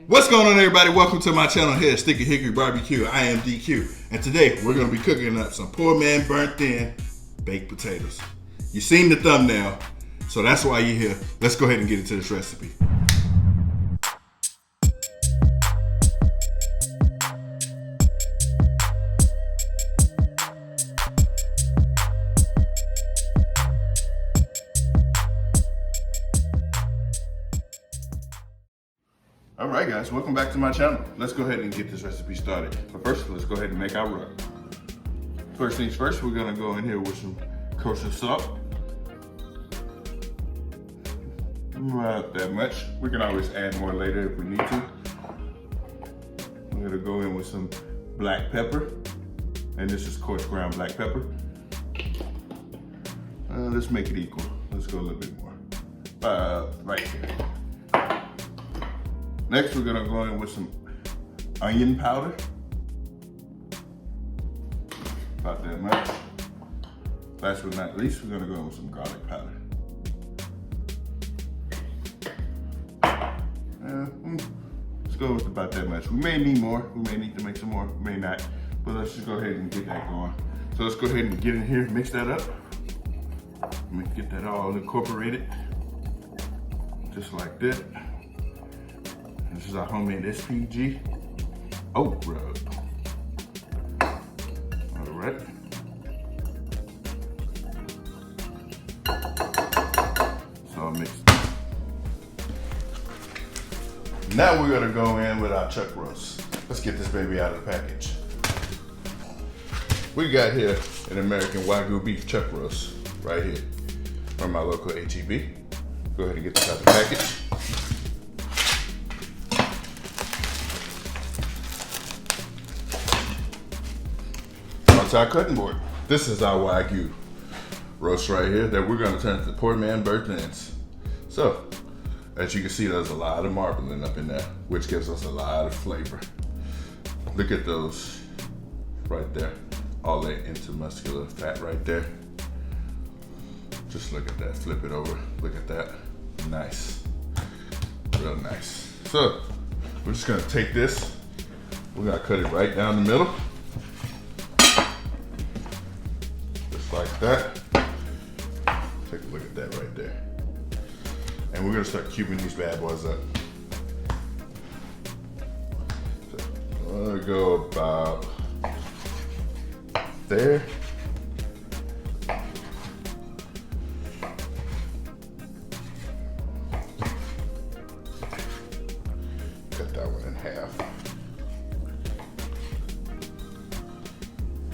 What's going on, everybody? Welcome to my channel here, Sticky Hickory BBQ. I am DQ, and today we're going to be cooking up some poor man burnt thin baked potatoes. You've seen the thumbnail, so that's why you're here. Let's go ahead and get into this recipe. Alright guys, welcome back to my channel. Let's go ahead and get this recipe started. But first, let's go ahead and make our rub. First things first, we're gonna go in here with some kosher salt. Not that much. We can always add more later if we need to. I'm gonna go in with some black pepper. And this is coarse ground black pepper. Let's make it equal. Let's go a little bit more. Right here. Next, we're gonna go in with some onion powder. About that much. Last but not least, we're gonna go in with some garlic powder. Let's go with about that much. We may need more. We may need to make some more. We may not. But let's just go ahead and get that going. So let's go ahead and get in here, mix that up. Let me get that all incorporated. Just like that. This is our homemade SPG oat rub. All right. So I'll mix. Now we're gonna go in with our chuck roast. Let's get this baby out of the package. We got here an American wagyu beef chuck roast right here from my local HEB. Go ahead and get this out of the package. Our cutting board. This is our wagyu roast right here that we're going to turn to poor man burnt ends. So, as you can see, there's a lot of marbling up in there, which gives us a lot of flavor. Look at those right there, all that intermuscular fat right there. Just look at that. Flip it over. Look at that. Nice, real nice. So, we're just going to take this. We're going to cut it right down the middle. Like that. Take a look at that right there. And we're gonna start cubing these bad boys up. So I'm gonna go about there. Cut that one in half.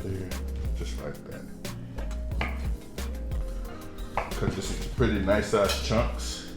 There, just like that. Cut this into pretty nice sized chunks.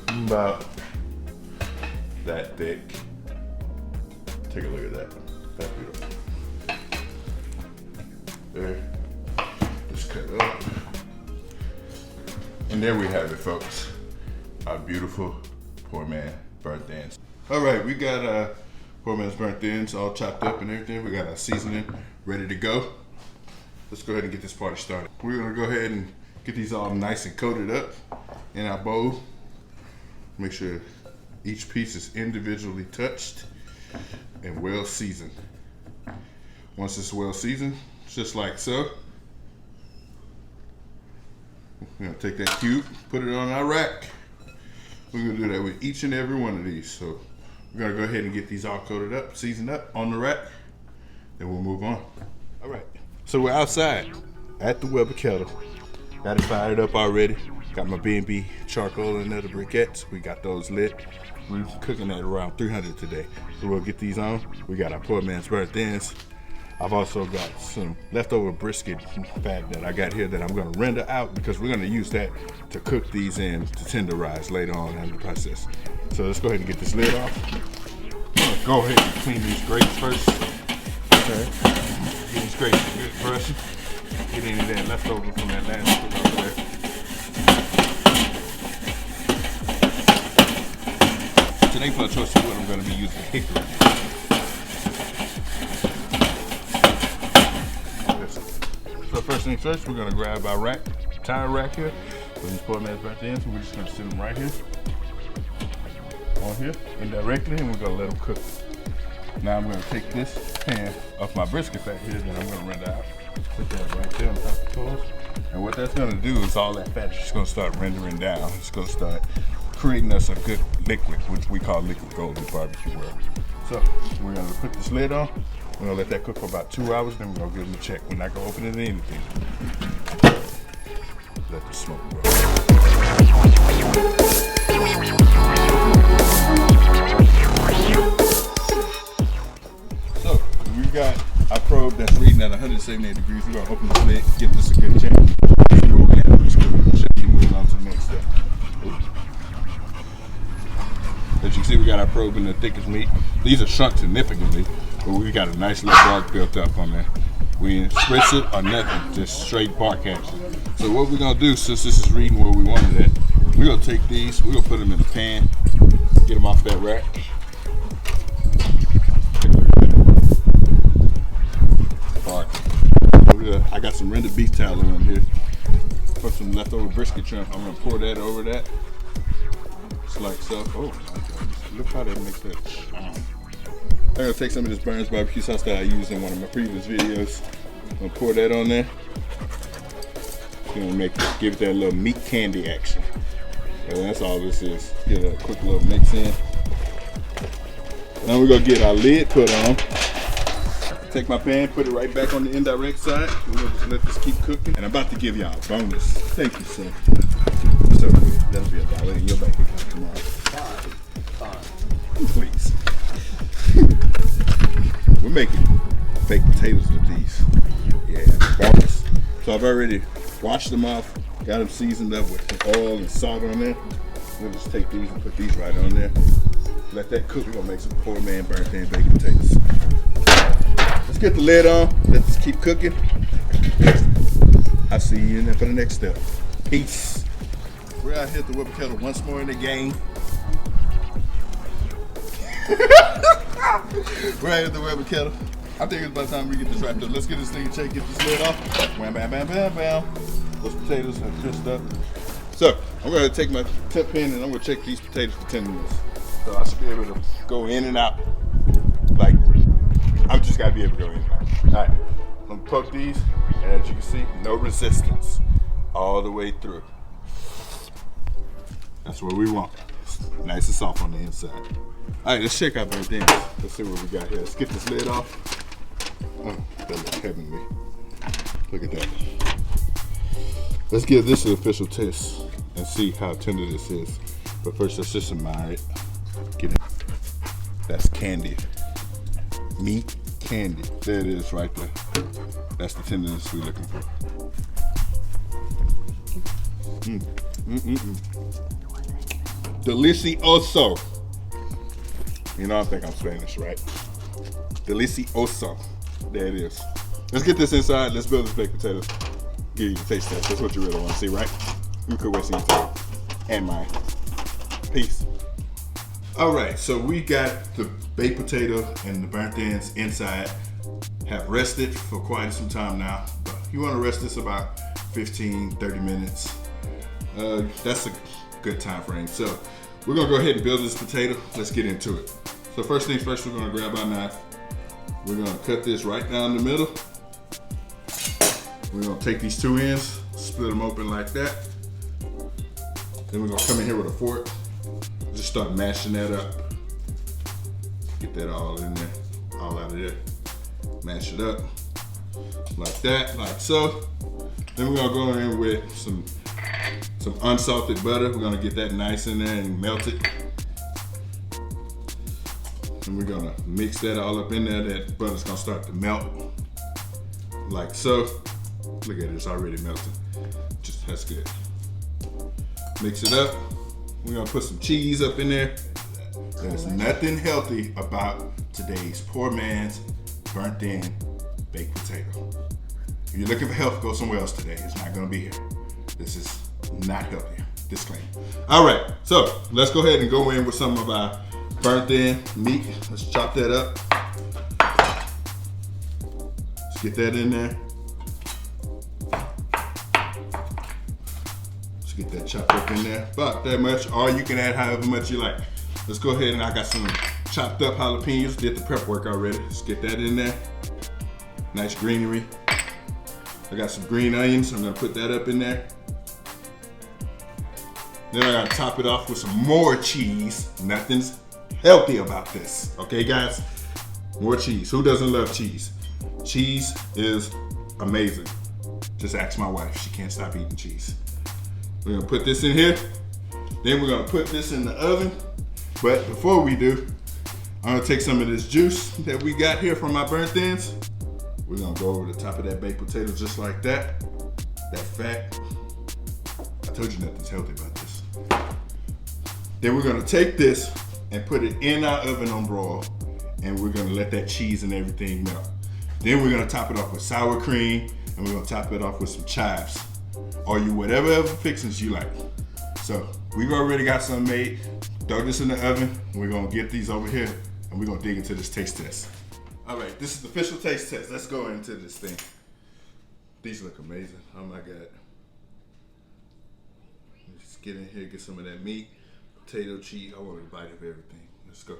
About that thick. Take a look at that. That's beautiful. There. Just cut it up. And there we have it, folks. Our beautiful poor man burnt ends. All right, we got poor man's burnt ends all chopped up and everything. We got our seasoning ready to go. Let's go ahead and get this party started. We're gonna go ahead and get these all nice and coated up in our bowl. Make sure each piece is individually touched and well seasoned. Once it's well seasoned, just like so, we're gonna take that cube, put it on our rack. We're gonna do that with each and every one of these. So we're gonna go ahead and get these all coated up, seasoned up on the rack, then we'll move on. All right. So we're outside at the Weber kettle. Got it fired up already. Got my B&B charcoal in there, the briquettes. We got those lit. We're cooking at around 300 today. So we'll get these on. We got our poor man's burnt ends. I've also got some leftover brisket fat that I got here that I'm gonna render out because we're gonna use that to cook these in to tenderize later on in the process. So let's go ahead and get this lid off. I'm gonna go ahead and clean these grapes first. Okay. Get these grapes good first. Get any of that leftover from that last cook over there. Today for a choice of wood, I'm going to be using Hickory. So first things first, we're going to grab our rack, tire rack here. With these poor man's burnt ends, so we're just going to sit them right here. here indirectly, and we're gonna let them cook. Now I'm gonna take this pan off my brisket fat here, then I'm gonna render out. Put that right there on top of the coals. And what that's gonna do is all that fat is just gonna start rendering down. It's gonna start creating us a good liquid, which we call liquid gold in the barbecue world. So we're gonna put this lid on. We're gonna let that cook for about 2 hours, then we're gonna give them a check. We're not gonna open it or anything. Let the smoke roll. So we got our probe that's reading at 178 degrees. We're gonna open this lid, give this a good check. See what we have. Moving on to the next step. As you can see, we got our probe in the thickest meat. These are shrunk significantly, but we got a nice little bark built up on there. We didn't spritz it or nothing, just straight bark action. So what we're gonna do, since this is reading where we wanted it, we're gonna take these, we're gonna put them in the pan, get them off that rack. Bark. I got some rendered beef tallow in here. Put some leftover brisket trim. I'm gonna pour that over that. It's like so. Oh my goodness. Look how they make that. I'm gonna take some of this Burns barbecue sauce that I used in one of my previous videos. I'm gonna pour that on there. Gonna give it that little meat candy action. And that's all this is. Get a quick little mix in. Now we're gonna get our lid put on. Take my pan, put it right back on the indirect side. We're gonna just let this keep cooking. And I'm about to give y'all a bonus. Thank you, sir. So that'll be $1 in your bank account tomorrow. Fine. Please. We're making baked potatoes with these. Yeah, bonus. So I've already washed them off, got them seasoned up with oil and salt on there. We'll just take these and put these right on there. Let that cook. We're gonna make some poor man burnt in baked potatoes. Let's get the lid on. Let's keep cooking. I'll see you in there for the next step. Peace. We're out here at the Whipper Kettle once more in the game. We're out here at the Whipper Kettle. I think it's about time we get this wrapped up. Let's get this thing in check, get this lid off. Wham, bam, bam, bam, bam. Those potatoes are crisped up. So I'm gonna take my temp pan and I'm gonna check these potatoes for 10 minutes. So I should be able to go in and out. Like, I'm just gotta be able to go in and out. All right, I'm gonna poke these, and as you can see, no resistance all the way through. That's what we want. Nice and soft on the inside. All right, let's check out burnt ends. Let's see what we got here. Let's get this lid off. Oh, that looks heavenly. Look at that. Let's give this an official test and see how tender this is. But first, let's just admire it. Get it. That's candy. Meat candy. There it is right there. That's the tenderness we're looking for. Delicioso. You know, I think I'm Spanish, right? Delicioso. There it is. Let's get this inside. Let's build this baked potato. Give you a taste test. That's what you really want to see, right? You could waste your time and mine. Peace. All right, so we got the baked potato and the burnt ends inside. Have rested for quite some time now. But you want to rest this about 15, 30 minutes. That's a good time frame. So we're gonna go ahead and build this potato. Let's get into it. So first things first, we're gonna grab our knife. We're gonna cut this right down the middle. We're gonna take these two ends, split them open like that. Then we're gonna come in here with a fork. Just start mashing that up. Get that all in there, all out of there. Mash it up like that, like so. Then we're gonna go in with some unsalted butter. We're gonna get that nice in there and melt it. And we're gonna mix that all up in there. That butter's gonna start to melt like so. Look at it, it's already melted. Just, that's good. Mix it up. We're gonna put some cheese up in there. There's nothing healthy about today's poor man's burnt in baked potato. If you're looking for health, go somewhere else today. It's not gonna be here. This is not healthy. Disclaimer. All right, so let's go ahead and go in with some of our burnt in meat. Let's chop that up. Let's get that in there. Let's get that chopped up in there. About that much, or you can add however much you like. let's go ahead and I got some chopped up jalapenos. Did the prep work already. Let's get that in there. Nice greenery. I got some green onions. I'm gonna put that up in there. Then I gotta top it off with some more cheese. Nothing's healthy about this, okay guys? More cheese. Who doesn't love cheese? Cheese is amazing. Just ask my wife. She can't stop eating cheese. We're gonna put this in here. Then we're gonna put this in the oven. But before we do, I'm gonna take some of this juice that we got here from my burnt ends. We're gonna go over the top of that baked potato just like that. That fat. I told you nothing's healthy about this. Then we're gonna take this and put it in our oven on broil, and we're gonna let that cheese and everything melt. Then we're gonna top it off with sour cream, and we're gonna top it off with some chives, or you whatever other fixings you like. So we've already got some made. Throw this in the oven. We're gonna get these over here, and we're gonna dig into this taste test. All right, this is the official taste test. Let's go into this thing. These look amazing. Oh my God. Let's get in here, get some of that meat, potato, cheese. I want a bite of everything. Let's go.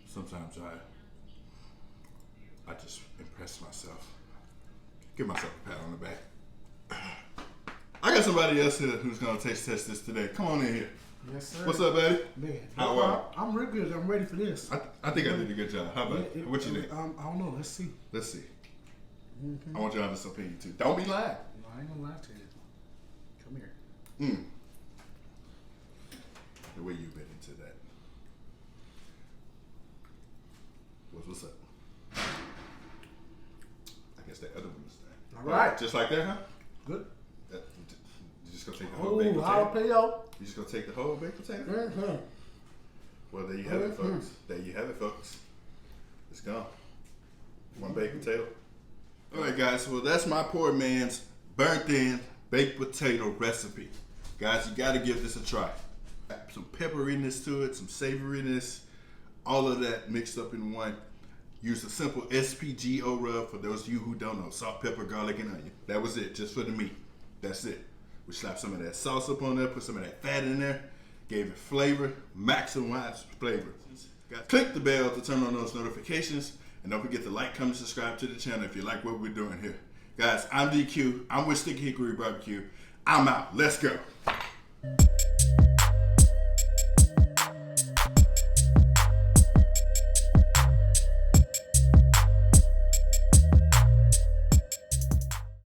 Sometimes I just impress myself. Give myself a pat on the back. I got somebody else here who's gonna taste test this today. Come on in here. Yes, sir. What's up, buddy? Man, How are you? I'm real good. I'm ready for this. I think I did a good job. How about what you think? I don't know. Let's see. Let's see. I want your honest opinion too. Don't be lying. No, I ain't gonna lie to you. Come here. The way you've been into that. What's up? I guess that other one is there. All right. Just like that, huh? Good. You just gonna take the whole baked potato? Jalapeno. You just gonna take the whole baked potato? Mm-hmm. Well, there you have it, folks. There you have it, folks. It's gone. One baked potato. All right, guys. Well, that's my poor man's burnt-in baked potato recipe. Guys, you gotta give this a try. Some pepperiness to it, some savoriness, all of that mixed up in one. Use a simple SPGO rub for those of you who don't know. Salt, pepper, garlic, and onion. That was it, just for the meat. That's it. We slapped some of that sauce up on there, put some of that fat in there, gave it flavor, maximized flavor. Click the bell to turn on those notifications, and don't forget to like, comment, subscribe to the channel if you like what we're doing here. Guys, I'm DQ. I'm with Hickory BBQ. I'm out. Let's go.